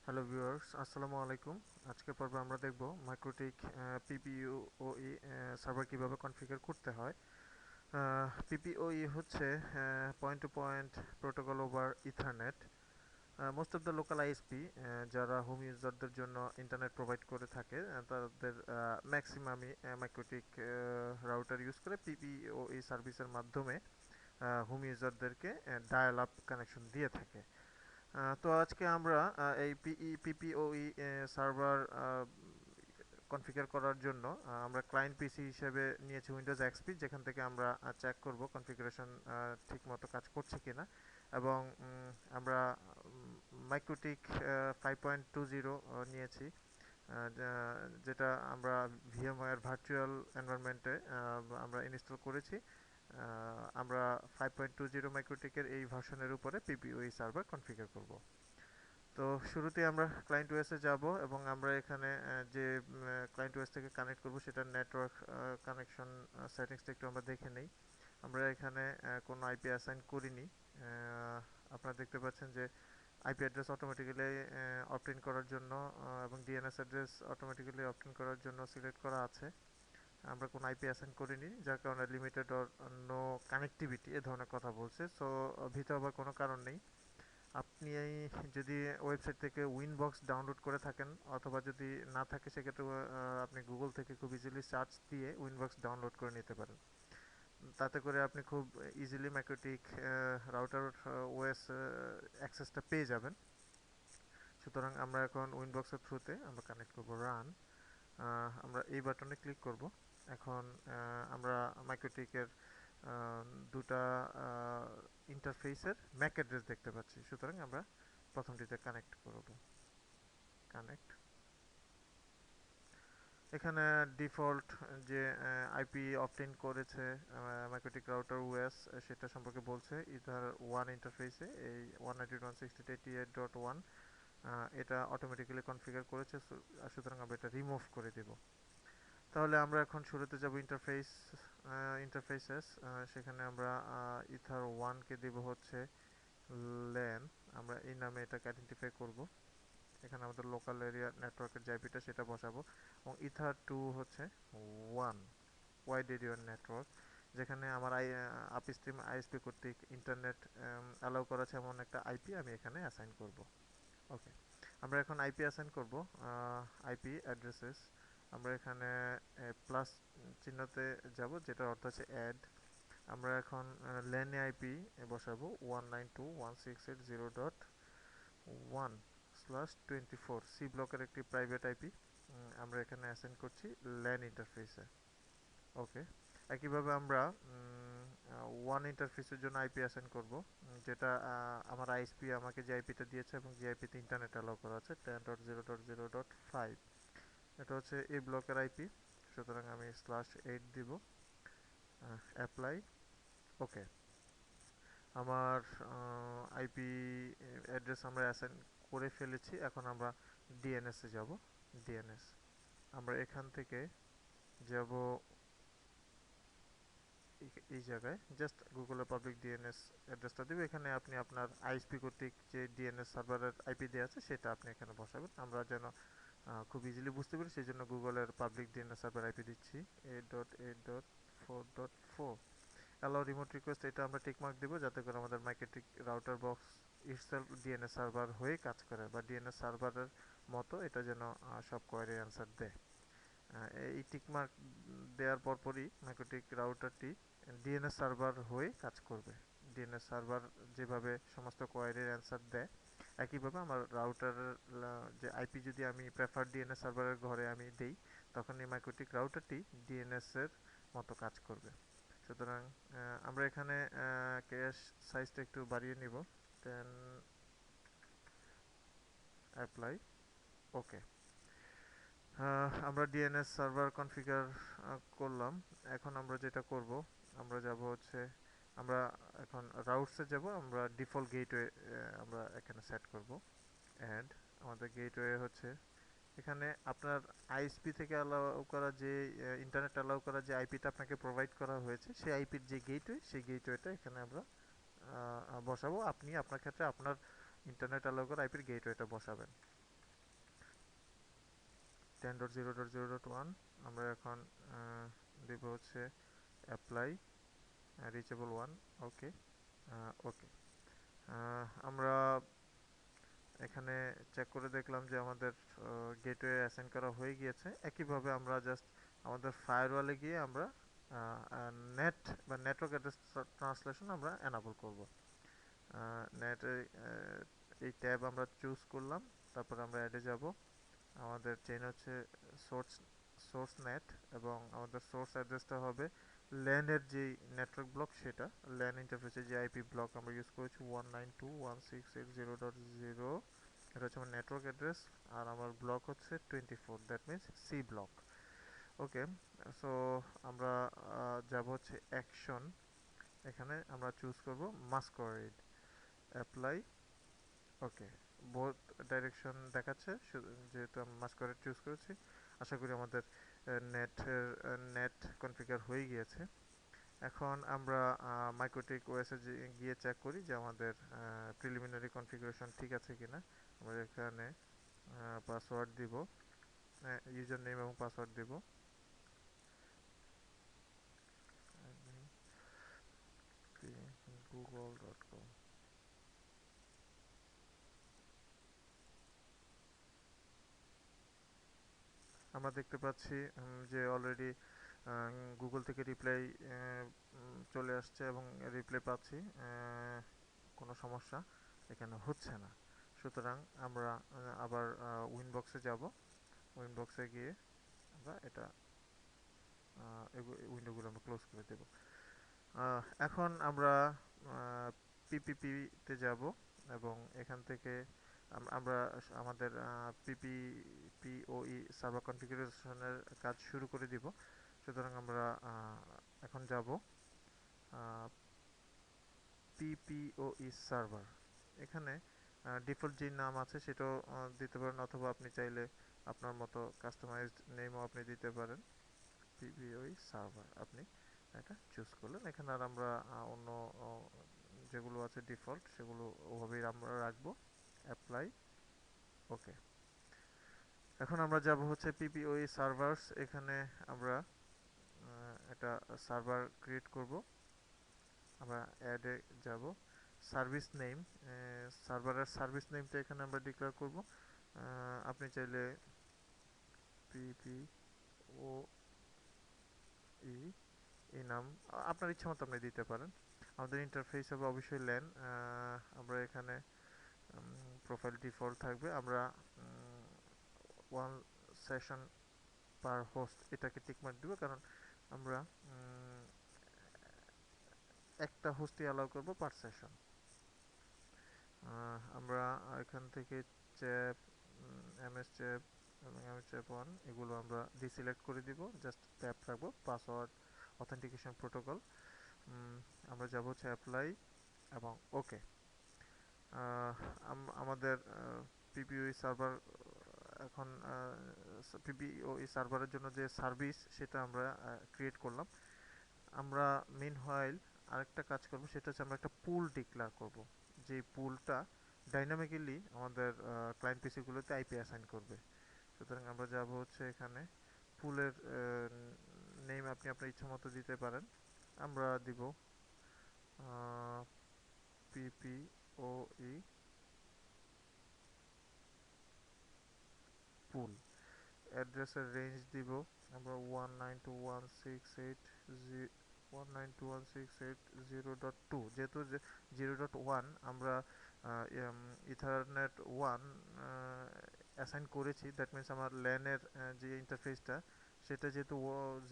Hello viewers, আসসালামু আলাইকুম। আজকের পর্বে আমরা দেখব মাইক্রোটিক পিপিওই সার্ভার কিভাবে কনফিগার করতে হয়। পিপিওই হচ্ছে point to point protocol over Ethernet. Most of the local ISP যারা হোম ইউজারদের জন্য ইন্টারনেট প্রোভাইড করে থাকে, তাদের ম্যাক্সিমামই মাইক্রোটিক রাউটার ইউজ করে পিপিওই সার্ভিসের মাধ্যমে হোম ইউজারদেরকে ডায়াল আপ কানেকশন দিয়ে থাকে। তো আজকে আমরা এই পিপিওই সার্ভার কনফিগার করার জন্য আমরা ক্লায়েন্ট পিসি হিসেবে নিয়েছি উইন্ডোজ এক্সপি, যেখান থেকে আমরা চেক করব কনফিগারেশন ঠিকমতো কাজ করছে কিনা। এবং আমরা মাইক্রোটিক 5.20 নিয়েছি, যেটা আমরা ভিএমওয়্যার ভার্চুয়াল এনভায়রনমেন্টে আমরা ইনস্টল করেছি। আমরা 5.20 মাইক্রোটিকের এই ভার্সনের উপরে পিপিওই সার্ভার কনফিগার করব। তো শুরুতে আমরা ক্লায়েন্ট ওএসে যাব এবং আমরা এখানে যে ক্লায়েন্ট ওএস থেকে কানেক্ট করব সেটার নেটওয়ার্ক কানেকশন সেটিংসটা একটু আমরা দেখে নেই। আমরা এখানে কোনো আইপি অ্যাসাইন করিনি। আপনারা দেখতে পাচ্ছেন যে IP address automatically opt in করার জন্য এবং DNS address automatically opt in করার জন্য সিলেক্ট করা আছে। আমরা কোনো আইপি অ্যাসাইন করিনি, যার কারণে লিমিটেড অর নো কানেক্টিভিটি এ ধরনের কথা বলছে। সো ভীত হবার কোনো কারণ নেই। আপনি যদি ওয়েবসাইট থেকে উইনবক্স ডাউনলোড করে থাকেন অথবা যদি না থাকে, সেক্ষেত্রে আপনি গুগল থেকে খুব ইজিলি সার্চ দিয়ে উইনবক্স ডাউনলোড করে নিতে পারেন। তাতে করে আপনি খুব ইজিলি ম্যাক্রোটিক রাউটার ওএস অ্যাক্সেসটা পেয়ে যাবেন। সুতরাং আমরা এখন উইনবক্সের থ্রুতে আমরা কানেক্ট করব রান। আমরা এই বাটনে ক্লিক করব। এখন আমরা মাইক্রোটিকের দুটা ইন্টারফেসের ম্যাক অ্যাড্রেস দেখতে পাচ্ছি। সুতরাং আমরা প্রথমটিতে কানেক্ট করব। কানেক্ট। এখানে ডিফল্ট যে আইপি অপটেন করেছে মাইক্রোটিক রাউটার ওএস, সেটা সম্পর্কে বলছে। ইথার ওয়ান ইন্টারফেসে এই 192.168.1 এটা অটোমেটিক্যালি কনফিগার করেছে, সুতরাং আমরা এটা রিমুভ করে দেব। তাহলে আমরা এখন শুরুতে যাব ইন্টারফেসেস। সেখানে আমরা ইথার ওয়ানকে দেব হচ্ছে ল্যান। আমরা এই নামে এটাকে আইডেন্টিফাই করব। এখানে আমাদের লোকাল এরিয়া নেটওয়ার্কের যে আইপিটা সেটা বসাবো। এবং ইথার টু হচ্ছে ওয়ান, ওয়াইড এরিয়া নেটওয়ার্ক, যেখানে আমার আপস্ট্রিম আইএসপি কর্তৃক ইন্টারনেট অ্যালাউ করা আছে এমন একটা আইপি আমি এখানে অ্যাসাইন করব। ওকে, আমরা এখন আইপি অ্যাসাইন করব। আইপি অ্যাড্রেসেস, আমরা এখানে প্লাস চিহ্নতে যাব, যেটার অর্থ হচ্ছে অ্যাড। আমরা এখন ল্যানে আইপি বসাবো 192.168.0.1/24, সি ব্লকের একটি প্রাইভেট আইপি আমরা এখানে অ্যাসাইন করছি ল্যান ইন্টারফেসে। ওকে, একইভাবে আমরা ওয়ান ইন্টারফেসের জন্য আইপি অ্যাসাইন করব, যেটা আমার আইএসপি আমাকে যে আইপিটা দিয়েছে এবং যে আইপিতে ইন্টারনেট অ্যালাউ করা আছে 10.0.0.5, এটা হচ্ছে এই ব্লকের আইপি। সুতরাং আমি /8 দিব, অ্যাপ্লাই। ওকে, আমার আইপি অ্যাড্রেস আমরা অ্যাসাইন করে ফেলেছি। এখন আমরা ডিএনএসে যাব। ডিএনএস, আমরা এখান থেকে যাব এই জায়গায়, জাস্ট গুগলের পাবলিক ডিএনএস অ্যাড্রেসটা দেবে। এখানে আপনি আপনার আইএসপি কর্তৃক যে ডিএনএস সার্ভারের আইপি দেওয়া আছে সেটা আপনি এখানে বসাবেন। আমরা যেন খুব ইজিলি বুঝতে পারি সেই জন্য গুগলের পাবলিক ডিএনএস সার্ভার আইপি দিচ্ছি 8.8.4.4। অ্যালাউ রিমোট রিকোয়েস্ট, এটা আমরা টিকমার্ক দেবো যাতে করে আমাদের MikroTik router box itself DNS server হয়ে কাজ করে, বা ডিএনএস সার্ভারের মতো এটা যেন সব কোয়ারির অ্যান্সার দেয়। এই টিকমার্ক দেওয়ার পরপরই মাইক্রোটিক রাউটারটি ডিএনএস সার্ভার হয়ে কাজ করবে। ডিএনএস সার্ভার যেভাবে সমস্ত কোয়ারির অ্যান্সার দেয়, একইভাবে আমার রাউটারের যে আইপি যদি আমি প্রেফার ডিএনএস সার্ভারের ঘরে আমি দেই, তখন এই মাইক্রোটিক রাউটারটি ডিএনএস এর মতো কাজ করবে। সুতরাং আমরা এখানে ক্যাশ সাইজটা একটু বাড়িয়ে নিব, 10, অ্যাপ্লাই। ওকে, আমরা ডিএনএস সার্ভার কনফিগার করলাম। এখন আমরা যেটা করব, আমরা যাব হচ্ছে, আমরা এখন রাউটসে যাব। আমরা ডিফল্ট গেটওয়ে আমরা এখানে সেট করব। অ্যাড, আমাদের গেটওয়ে হচ্ছে এখানে আপনার আইএসপি থেকে অ্যালাউ করা যে ইন্টারনেট অ্যালাউ করা যে আইপিটা আপনাকে প্রোভাইড করা হয়েছে, সেই আইপির যে গেটওয়ে, সেই গেটওয়েটা এখানে আমরা বসাবো। আপনি আপনার ক্ষেত্রে আপনার ইন্টারনেট অ্যালাউ করা আইপির গেটওয়েটা বসাবেন। 10.0.0.1 আমরা এখন দেব হচ্ছে অ্যাপ্লাই রিচেবল ওয়ান। ওকে, ওকে। আমরা এখানে চেক করে দেখলাম যে আমাদের গেটওয়ে অ্যাসাইন করা হয়ে গিয়েছে। একইভাবে আমরা জাস্ট আমাদের ফায়ারওয়ালে গিয়ে আমরা নেট বা নেটওয়ার্ক অ্যাড্রেস ট্রান্সলেশন আমরা এনাবল করব। নেট এই ট্যাব আমরা চুজ করলাম, তারপর আমরা অ্যাডে যাব। আমাদের চেইন হচ্ছে সোর্স সোর্স নেট, এবং আমাদের সোর্স অ্যাড্রেসটা হবে ল্যানের যেই নেটওয়ার্ক ব্লক সেটা। ল্যান ইন্টারফেসে যে আইপি ব্লক আমরা ইউজ করেছি 192.168.0.0, এটা হচ্ছে আমার নেটওয়ার্ক অ্যাড্রেস। আর আমার ব্লক হচ্ছে 24, that means C block. Okay, so আমরা যাব হচ্ছে অ্যাকশন। এখানে আমরা চুজ করব masquerade, apply. Okay, both direction দেখাচ্ছে যেহেতু আমি মাস্করেড চুজ করেছি। আশা করি আমাদের নেট কনফিগার হয়ে গিয়েছে। এখন আমরা মাইক্রোটিক ওএসে গিয়ে চেক করি যে আমাদের প্রিলিমিনারি কনফিগারেশন ঠিক আছে কিনা। আমরা এখানে পাসওয়ার্ড দিব, ইউজার নেম এবং পাসওয়ার্ড দিব। google.com। আমরা দেখতে পাচ্ছি যে অলরেডি গুগল থেকে রিপ্লাই চলে আসছে এবং রিপ্লাই পাচ্ছি। কোনো সমস্যা এখানে হচ্ছে না। সুতরাং আমরা আবার উইনবক্সে যাব। উইনবক্সে গিয়ে আমরা এটা উইন্ডোগুলো আমরা ক্লোজ করে দেব। এখন আমরা পিপিপিতে যাব এবং এখান থেকে আমরা আমাদের পিপিপিওই সার্ভার কনফিগারেশনের কাজ শুরু করে দিব। সুতরাং আমরা এখন যাব পিপিওই সার্ভার। এখানে ডিফল্ট যে নাম আছে সেটাও দিতে পারেন, অথবা আপনি চাইলে আপনার মতো কাস্টমাইজড নেমও আপনি দিতে পারেন। পিপিওই সার্ভার আপনি এটা চুজ করলেন। এখানে আর আমরা অন্য যেগুলো আছে ডিফল্ট সেগুলো ওভাবেই আমরা রাখবো। অ্যাপ্লাই, ওকে। এখন আমরা যাব হচ্ছে পিপিওই সার্ভারস। এখানে আমরা একটা সার্ভার ক্রিয়েট করব। আমরা অ্যাডে যাব, সার্ভিস নেম, সার্ভারের সার্ভিস নেমটা এখানে আমরা ডিক্লেয়ার করব। আপনি চাইলে পিপিও এই নাম আপনার ইচ্ছা মতো আপনি দিতে পারেন। আমাদের ইন্টারফেস হবে অবশ্যই ল্যান। আমরা এখানে প্রোফাইল ডিফল্ট থাকবে। আমরা ওয়ান সেশন পার হোস্ট এটাকে টিকমার্ক দিব, কারণ আমরা একটা হোস্টই অ্যালাউ করব পার সেশন। আমরা এখান থেকে চ্যাপ, এমএস চ্যাপ এবং এমএস চ্যাপ ওয়ান এগুলো আমরা ডিসিলেক্ট করে দিব, জাস্ট ট্যাপ রাখবো। পাসওয়ার্ড অথেন্টিকেশন প্রোটোকল আমরা যাব হচ্ছে অ্যাপ্লাই এবং ওকে। আমাদের পিপিওই সার্ভার এখন পিপিওই সার্ভারের জন্য যে সার্ভিস সেটা আমরা ক্রিয়েট করলাম। আমরা মেন হোয়াইল আরেকটা কাজ করব, সেটা হচ্ছে আমরা একটা পুল ডিক্লেয়ার করব, যে পুলটা ডাইনামিক্যালি আমাদের ক্লায়েন্ট পিসিগুলোতে আইপি অ্যাসাইন করবে। সুতরাং আমরা যাব হচ্ছে এখানে পুলের নেম আপনি আপনার ইচ্ছা মতো দিতে পারেন। আমরা দিব পিপিওই পুল। অ্যাড্রেসের রেঞ্জ দিব আমরা 192.168.0.2, যেহেতু 0.1 আমরা ইথারনেট 1 অ্যাসাইন করেছি, দ্যাট মিনস আমার ল্যানের যে ইন্টারফেসটা সেটা যেহেতু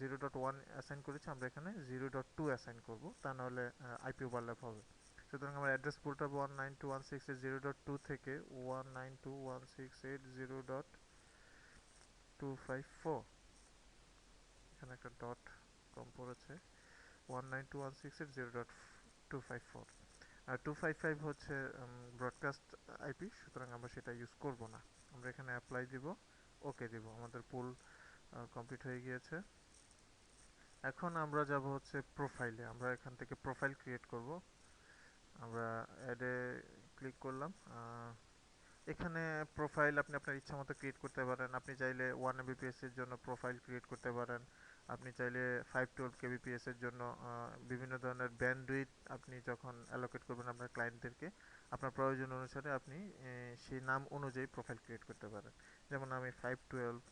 0.1 অ্যাসাইন করেছি, আমরা এখানে 0.2 অ্যাসাইন করব, তা নাহলে আইপি ওভারল্যাপ হবে। সুতরাং আমার অ্যাড্রেস পুলটা 192.168.0.2 থেকে 192.168.0.254, এখানে একটা ডট কম পড়েছে। 192.168.0.254 আর 255 হচ্ছে ব্রডকাস্ট আইপি, সুতরাং আমরা সেটা ইউজ করব না। আমরা এখানে অ্যাপ্লাই দিব, ওকে দিব। আমাদের পুল কমপ্লিট হয়ে গিয়েছে। এখন আমরা যাব হচ্ছে প্রোফাইলে। আমরা এখান থেকে প্রোফাইল ক্রিয়েট করব। আমরা অ্যাডে ক্লিক করলাম, এখানে প্রোফাইল আপনি আপনার ইচ্ছা মতো ক্রিয়েট করতে পারেন। আপনি চাইলে 1 Mbps এর জন্য প্রোফাইল ক্রিয়েট করতে পারেন। আপনি চাইলে 512 kbps এর জন্য বিভিন্ন ধরনের ব্যান্ডউইথ আপনি যখন অ্যালোকেট করবেন আপনার ক্লায়েন্টদেরকে, আপনার প্রয়োজন অনুসারে আপনি সেই নাম অনুযায়ী প্রোফাইল ক্রিয়েট করতে পারেন। যেমন আমি 512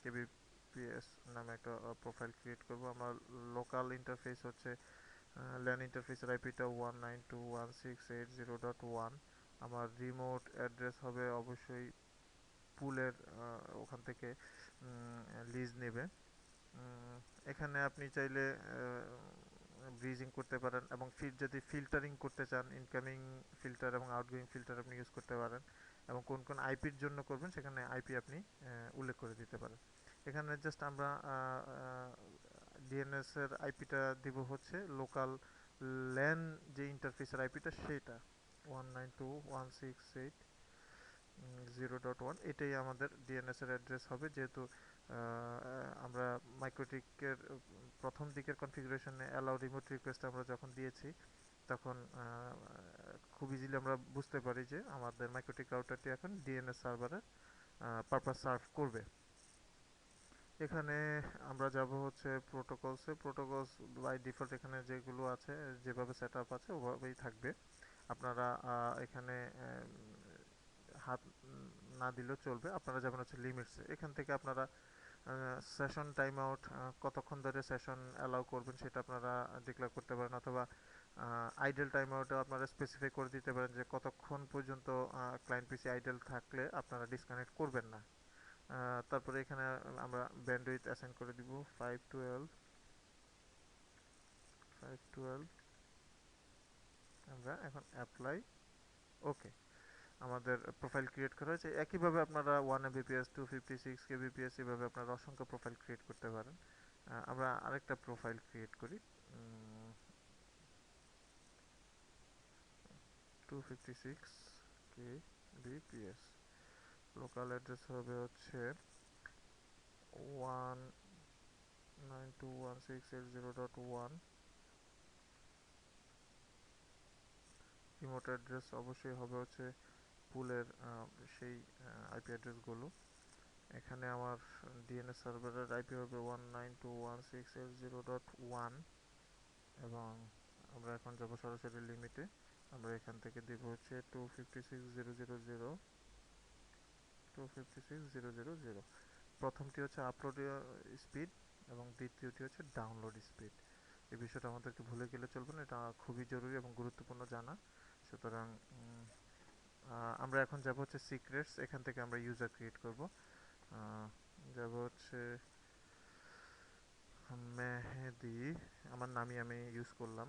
kbps নামে একটা প্রোফাইল ক্রিয়েট করব। আমার লোকাল ইন্টারফেস হচ্ছে ল্যান ইন্টারফেসের আইপিটা 192.168.0.1। আমার রিমোট অ্যাড্রেস হবে অবশ্যই পুলের ওখান থেকে লিজ নেবে। এখানে আপনি চাইলে ব্রিজিং করতে পারেন এবং যদি ফিল্টারিং করতে চান, ইনকামিং ফিল্টার এবং আউটগোয়িং ফিল্টার আপনি ইউজ করতে পারেন, এবং কোন কোন আইপির জন্য করবেন সেখানে আইপি আপনি উল্লেখ করে দিতে পারেন। এখানে জাস্ট আমরা ডিএনএস এর আইপিটা দিব হচ্ছে লোকাল ল্যান যে ইন্টারফেসের আইপিটা সেটা 192.168.0.1, এটাই আমাদের ডিএনএস এর অ্যাড্রেস হবে। যেহেতু আমরা মাইক্রোটিকের প্রথম দিকের কনফিগারেশনে অ্যালাউ রিমোট রিকোয়েস্ট আমরা যখন দিয়েছি, তখন খুব ইজিলি আমরা বুঝতে পারি যে আমাদের মাইক্রোটিক রাউটারটি এখন ডিএনএস সার্ভারের পারপাস সার্ভ করবে। এখানে আমরা যাব হচ্ছে প্রোটোকলস বাই ডিফল্ট এখানে যেগুলো আছে, যেভাবে সেট আপ আছে ওভাবেই থাকবে। আপনারা এখানে হাত না দিলেও চলবে। আপনারা যাবেন হচ্ছে লিমিটসে, এখান থেকে আপনারা সেশন টাইম আউট কতক্ষণ ধরে সেশন অ্যালাউ করবেন সেটা আপনারা ডিক্লেয়ার করতে পারেন, অথবা আইডল টাইম আউটও আপনারা স্পেসিফাই করে দিতে পারেন যে কতক্ষণ পর্যন্ত ক্লায়েন্ট পিসি আইডল থাকলে আপনারা ডিসকানেক্ট করবেন না। তারপরে এখানে আমরা ব্যান্ডউইথ অ্যাসাইন করে দিব 512 আমরা এখন অ্যাপ্লাই। ওকে, আমাদের প্রোফাইল ক্রিয়েট করা হয়েছে। একইভাবে আপনারা 1 Mbps 256 kbps এভাবে আপনারা অসংখ্য প্রোফাইল ক্রিয়েট করতে পারেন। আমরা আরেকটা প্রোফাইল ক্রিয়েট করি 256 kbps। লোকাল অ্যাড্রেস হবে হচ্ছে 192.168.0.1। রিমোট অ্যাড্রেস অবশ্যই হবে হচ্ছে পুলের সেই আইপি অ্যাড্রেসগুলো। এখানে আমার ডিএনএস সার্ভারের আইপি হবে 192.168.0.1, এবং আমরা এখন যাব সরাসরি লিমিটে। আমরা এখান থেকে দিব হচ্ছে 256.0.0.256.0.0.0। প্রথমটি হচ্ছে আপলোড স্পিড এবং দ্বিতীয়টি হচ্ছে ডাউনলোড স্পিড। এই বিষয়টা আমাদেরকে ভুলে গেলে চলবে না, এটা খুবই জরুরি এবং গুরুত্বপূর্ণ জানা। সুতরাং আমরা এখন যাব হচ্ছে সিক্রেটস, এখান থেকে আমরা ইউজার ক্রিয়েট করব। যাব হচ্ছে মেহেদি, আমার নামই আমি ইউজ করলাম,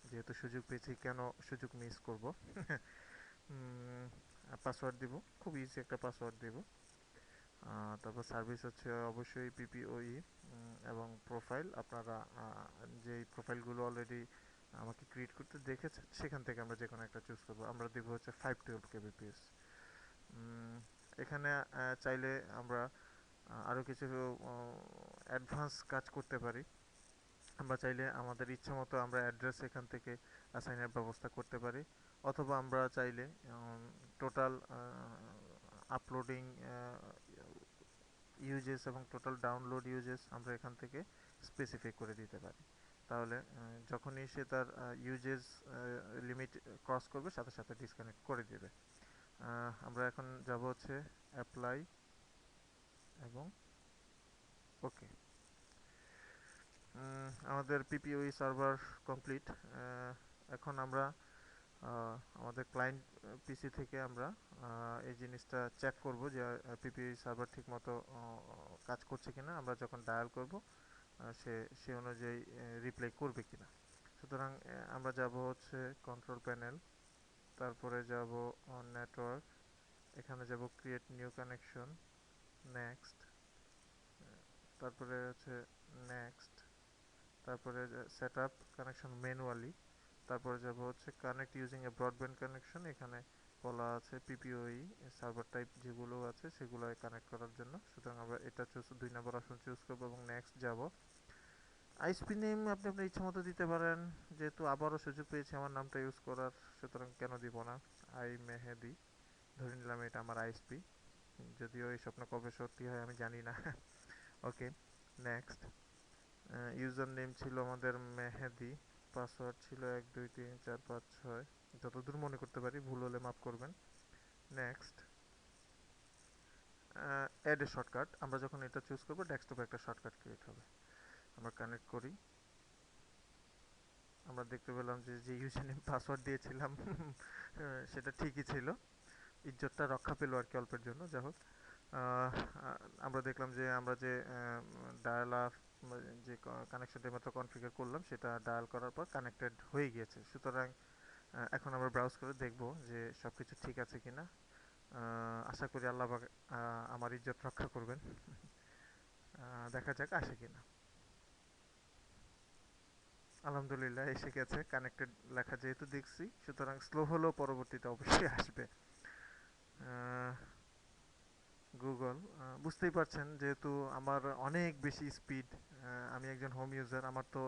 যেহেতু সুযোগ পেয়েছি কেন সুযোগ মিস করব। পাসওয়ার্ড দিব, খুব ইজি একটা পাসওয়ার্ড দিব। তারপর সার্ভিস হচ্ছে অবশ্যই পিপিওই, এবং প্রোফাইল আপনারা যেই প্রোফাইলগুলো অলরেডি আমাকে ক্রিয়েট করতে দেখেছেন সেখান থেকে আমরা যে কোনো একটা চুজ করব। আমরা দেবো হচ্ছে 512 kbps। এখানে চাইলে আমরা আরও কিছু অ্যাডভান্স কাজ করতে পারি। আমরা চাইলে আমাদের ইচ্ছা মতো আমরা অ্যাড্রেস এখান থেকে অ্যাসাইনের ব্যবস্থা করতে পারি, অথবা আমরা চাইলে টোটাল আপলোডিং ইউজেস এবং টোটাল ডাউনলোড ইউজেস আমরা এখান থেকে স্পেসিফাই করে দিতে পারি। তাহলে যখনই সে তার ইউজেস লিমিট ক্রস করবে সাথে সাথে ডিসকানেক্ট করে দেবে। আমরা এখন যাব হচ্ছে অ্যাপ্লাই এবং ওকে। আমাদের পিপিওই সার্ভার কমপ্লিট। এখন আমরা আমাদের ক্লায়েন্ট পিসি থেকে আমরা এই জিনিসটা চেক করব যে পিপিওই সার্ভার ঠিক মতো কাজ করছে কিনা। আমরা যখন ডায়াল করব সে সে অনুযায়ী রিপ্লাই করবে কিনা। সুতরাং আমরা যাব হচ্ছে কন্ট্রোল প্যানেল, তারপরে যাব নেটওয়ার্ক, এখানে যাব ক্রিয়েট নিউ কানেকশন, নেক্সট, তারপরে হচ্ছে নেক্সট, তারপরে সেট আপ কানেকশন ম্যানুয়ালি, তারপরে যাব হচ্ছে connect using a broadband connection. এখানে বলা আছে পিপিওই সার্ভার টাইপ যেগুলো আছে সেগুলো কানেক্ট করার জন্য। সুতরাং আমরা এটা চুজ 2 নম্বর অপশন চুজ করবো এবং নেক্সট যাব। আইএসপি নেম আপনি আপনার ইচ্ছা মতো দিতে পারেন, যেহেতু আবারও সুযোগ পেয়েছি আমার নামটা ইউজ করার, সুতরাং কেন দিব না। আই মেহেদি, ধরে নিলাম এটা আমার আইএসপি, যদিও এই স্বপ্ন কবে সত্যি হয় আমি জানি না। ওকে, নেক্সট। ইউজার নেম ছিল আমাদের মেহেদি, পাসওয়ার্ড ছিল 1 2 3 4 5 6, যতদূর মনে করতে পারি, ভুল হলে মাফ করবেন। নেক্সট। অ্যাড এ শর্টকাট, আমরা যখন এটা চুজ করবো ডেস্কটপে একটা শর্টকাট ক্রিয়েট হবে। আমরা কানেক্ট করি, আমরা দেখতে পেলাম যে যে ইউজার নেম পাসওয়ার্ড দিয়েছিলাম সেটা ঠিকই ছিল, ইজ্জতটা রক্ষা পেলো আর কি অল্পের জন্য, যা হোক। আমরা দেখলাম যে আমরা যে ডায়াল আপ, যে কানেকশনটা মাত্র কনফিগার করলাম সেটা ডায়াল করার পর কানেক্টেড হয়ে গিয়েছে। সুতরাং এখন আমরা ব্রাউজ করে দেখব যে সব কিছু ঠিক আছে কিনা। আশা করি আল্লাহ পাক আমার ইজ্জত রক্ষা করবেন। দেখা যাক আসে কিনা। আলহামদুলিল্লাহ এসে গেছে, কানেক্টেড লেখা যেহেতু দেখছি, সুতরাং স্লো হলেও পরবর্তীতে অবশ্যই আসবে। গুগল, বুঝতেই পারছেন যেহেতু আমার অনেক বেশি স্পিড, আমি একজন হোম ইউজার, আমার তো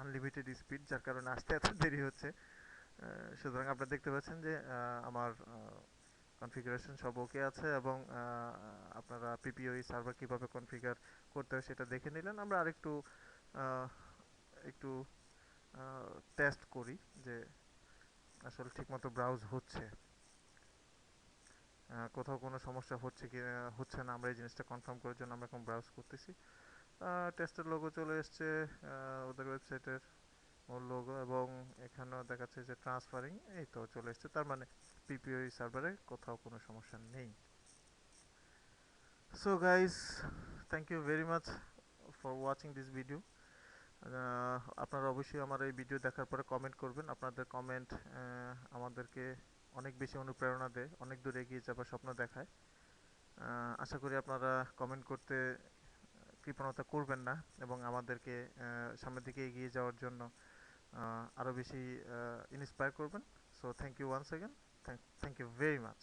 আনলিমিটেড স্পিড, যার কারণে আসতে এত দেরি হচ্ছে। সুতরাং আপনারা দেখতে পাচ্ছেন যে আমার কনফিগারেশন সব ওকে আছে, এবং আপনারা পিপিওই সার্ভার কিভাবে কনফিগার করতে হয় সেটা দেখে নিলেন। আমরা আরেকটু আহ, একটু টেস্ট করি যে আসলে ঠিকমতো ব্রাউজ হচ্ছে, কোথাও কোনো সমস্যা হচ্ছে কি হচ্ছে না, আমরা এই জিনিসটা কনফার্ম করার জন্য আমরা এখন ব্রাউজ করতেছি। টেস্টের লোগো চলে এসছে, ওদের ওয়েবসাইটের মূল লোগো, এবং এখানেও দেখাচ্ছে যে ট্রান্সফারিং, এই তো চলে এসছে, তার মানে পিপিওই সার্ভারে কোথাও কোনো সমস্যা নেই। So guys, thank you very much for watching this video. আপনারা অবশ্যই আমার এই ভিডিও দেখার পরে কমেন্ট করবেন, আপনাদের কমেন্ট আমাদেরকে অনেক বেশি অনুপ্রেরণা দেয়, অনেক দূর এগিয়ে যাবার স্বপ্ন দেখায়। আশা করি আপনারা কমেন্ট করতে কৃপণতা করবেন না, এবং আমাদেরকে সামনের দিকে এগিয়ে যাওয়ার জন্য আরও বেশি ইন্সপায়ার করবেন। So thank you once again, thank you very much.